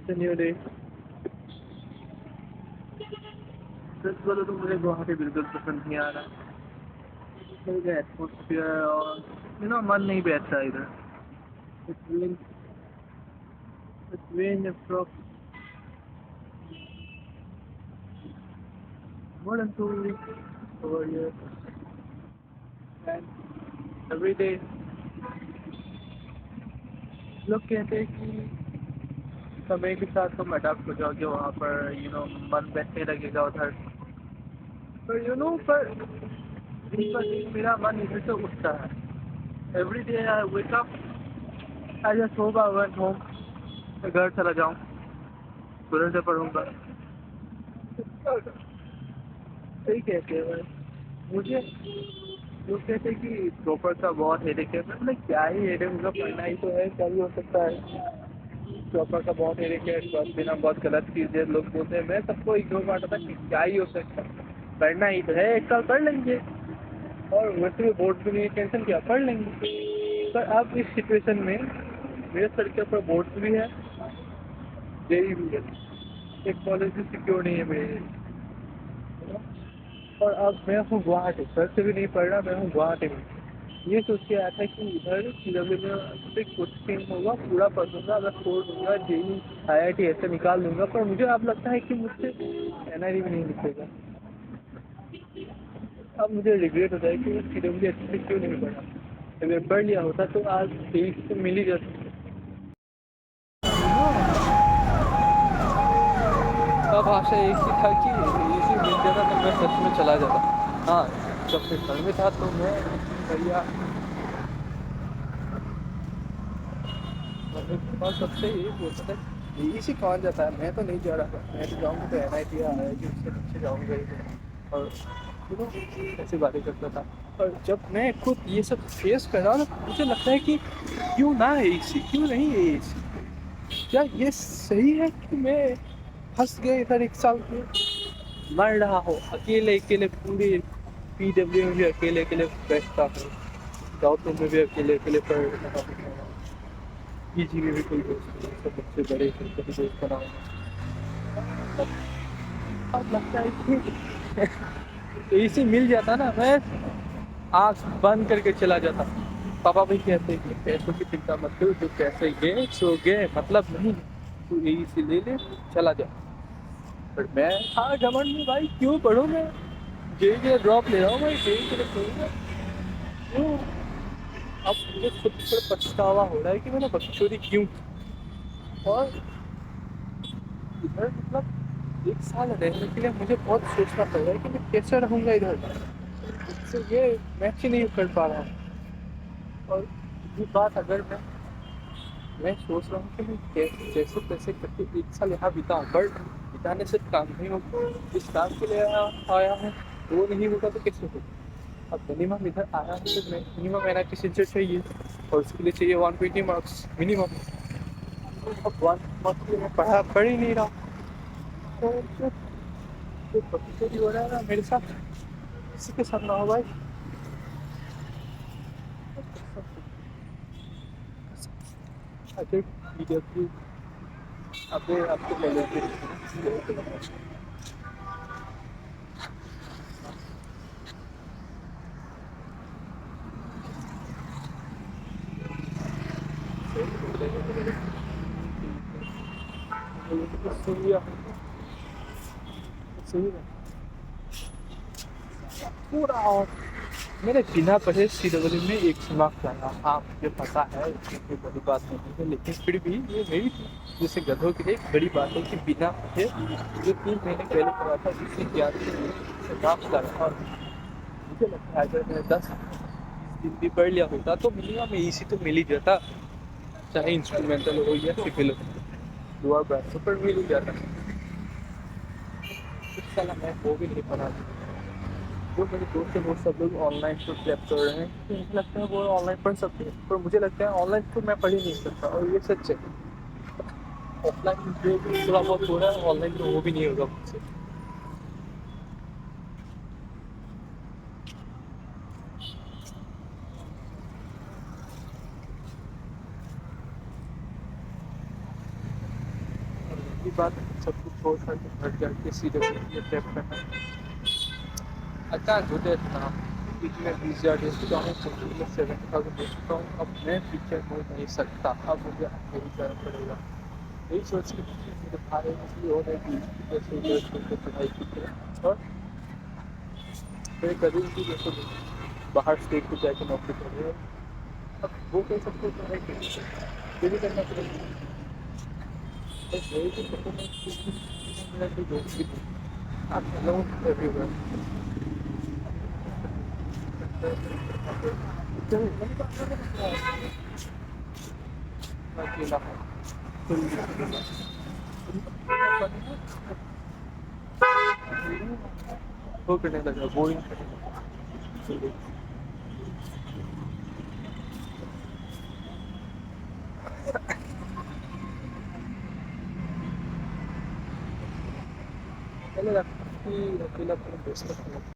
New day. सच बोलो तो मुझे गुवाहाटी बिल्कुल पसंद नहीं आ रहा। मुझे एटमोसफियर और मन नहीं बैठता इधर। It's rain it's rain from more than 2 weeks over here, and every day लोग कहते हैं कि समय के साथ तुम अडाप्ट हो जाओगे वहाँ पर, मन बैठने लगेगा उधर। पर पर दिन पर दिन मेरा मन इधर से उठता है। Every day I wake up, I just hope I went home, मैं घर चला जाऊँ, तुरंत से पढ़ूंगा। सही कहते हैं भाई। मुझे लोग कहते हैं कि प्रॉपर का बहुत हेडेक है। मतलब क्या ही हेडेक होगा, पढ़ना ही तो है, क्या ही हो सकता है। प्रॉपर का बहुत हेडेक है, बस बिना बहुत गलत चीज़ है। लोग बोलते हैं, मैं सबको इग्नोर मारता था कि क्या ही हो सकता है, पढ़ना ही तो है, एक साल पढ़ लेंगे और वैसे भी बोर्ड भी नहीं, टेंशन क्या, पढ़ लेंगे। पर अब इस सिचुएशन में मेरे सर के ऊपर बोर्ड भी है, जेई भी है, एक कॉलेज भी सिक्योर नहीं है मेरे। और अब मैं हूँ गुवाहाटी, घर से भी नहीं पढ़ रहा, मैं हूँ गुवाहाटी में। ये सोच के आया था कि इधर CW में से कोचिंग होगा, पूरा पढ़ूंगा, अगर छोड़ दूंगा जेई IIT ऐसे निकाल दूंगा। पर मुझे अब लगता है कि मुझसे NID भी नहीं निकलेगा। अब मुझे रिग्रेट होता है कि मैं CW अच्छे से क्यों नहीं पढ़ा। अगर पढ़ लिया होता तो आज 23 तो मिल ही जाता। अब आशा एक ही था कि इसी मिल जाता तो मैं सच में चला जाता। हाँ, जब मैं घर में था तो मैं भैया सबसे यही पूछता था, इसी कौन जाता है, मैं तो नहीं जा रहा था, मैं तो जाऊँगा तो NIT या IIT उससे नीचे जाऊँगा ही नहीं। और ऐसी बातें करता था। और जब मैं खुद ये सब फेस कर रहा हूँ ना, मुझे लगता है कि क्यों ना है AC, क्यों नहीं है AC। क्या ये सही है कि मैं फंस गया इधर 1 साल में, मर रहा हो अकेले अकेले, पूरी PW में भी अकेले अकेले बैठता हूँ, गौतम में भी अकेले अकेले पढ़ रहा हूँ, PG में भी कोई दोस्त नहीं, सब बच्चे बड़े हैं, कभी दोस्त बनाऊंगा। अब लगता है कि AC मिल जाता ना, मैं आँख बंद करके चला जाता। पापा भी कहते हैं कि पैसों की चिंता मत करो, जो पैसे गए सो गए, मतलब नहीं, तू AC ले ले, चला जा। पर मैं था घमंड में, भाई क्यों पढ़ूँ मैं, जेई के लिए ड्रॉप ले रहा हूँ भाई, जेई के लिए पढ़ूंगा क्यों। अब मुझे खुद पर पछतावा हो रहा है कि मैंने बकचोदी क्यों की। और इधर मतलब 1 साल रहने के लिए मुझे बहुत सोचना पड़ रहा है कि मैं कैसे रहूँगा इधर। इससे ये मैच ही नहीं कर पा रहा हूँ। और ये बात अगर मैं सोच रहा हूँ कि मैं कैसे जैसे तैसे करके 1 साल यहाँ बिताऊँ, पर बिताने से काम नहीं होगा। जिस काम के लिए आया हूँ वो नहीं होगा तो कैसे होगा। अब मिनिमम इधर आया हूँ तो मिनिमम NIT से चाहिए, और उसके लिए चाहिए 120 मार्क्स मिनिमम। अब 1 मार्क्स के लिए मैं पढ़ ही नहीं रहा, तो जो बकचोदी हो रहा है ना मेरे साथ, किसी के साथ ना हो भाई। अगर PW अबे आपको कॉलेज में सही है, सही है पूरा। और मेरे बिना पढ़े CW में 100 मार्क्स आया। हाँ मुझे पता है इसमें कोई बड़ी बात नहीं है, लेकिन फिर भी ये मेरी जैसे गधों के लिए एक बड़ी बात है कि बिना पढ़े जो 3 महीने पहले पढ़ा था जिससे ज्ञान से मार्क्स लाया। और मुझे लगता है अगर मैं 10-20 दिन भी पढ़ लिया होता तो मिनिमम AC तो मिल ही जाता, चाहे इंस्ट्रूमेंटल हो या सिविल हो, दुआ ब्रांच पर मिल ही जाता। इस साल मैं वो भी नहीं पढ़ा। जो मेरे दोस्त हैं वो सब लोग ऑनलाइन तो प्रेप कर रहे हैं, तो मुझे लगता है वो ऑनलाइन पढ़ सकते हैं, पर मुझे लगता है ऑनलाइन तो मैं पढ़ ही नहीं सकता, और ये सच है। ऑफलाइन जो भी थोड़ा बहुत हो रहा है ऑनलाइन तो वो भी नहीं होगा मुझसे। बात सब कुछ छोड़ कर के घर जाके सीधे ये टैप करना। I can't do that now. बीच में 20,000 दे चुका हूँ, 70,000 दे चुका हूँ, अब मैं फ्यूचर हो नहीं सकता, अब मुझे यही करना पड़ेगा। यही सोच के मेरे भाई की हो रही थी जैसे उधर छोड़ पढ़ाई की थी, और मेरे करीब भी जैसे बाहर स्टेट को जाके नौकरी कर रहे हैं। अब वो कह सकते तो है कि ये भी करना पड़ेगा। बस यही तो सपोर्ट मेरा कोई दोस्त भी नहीं, आप अलोन एवरीवेयर। अकेला हूँ, वो करने लगा, बोरिंग करने लगा। पहले लगता कि अकेला अपना बेस्ट लगता है।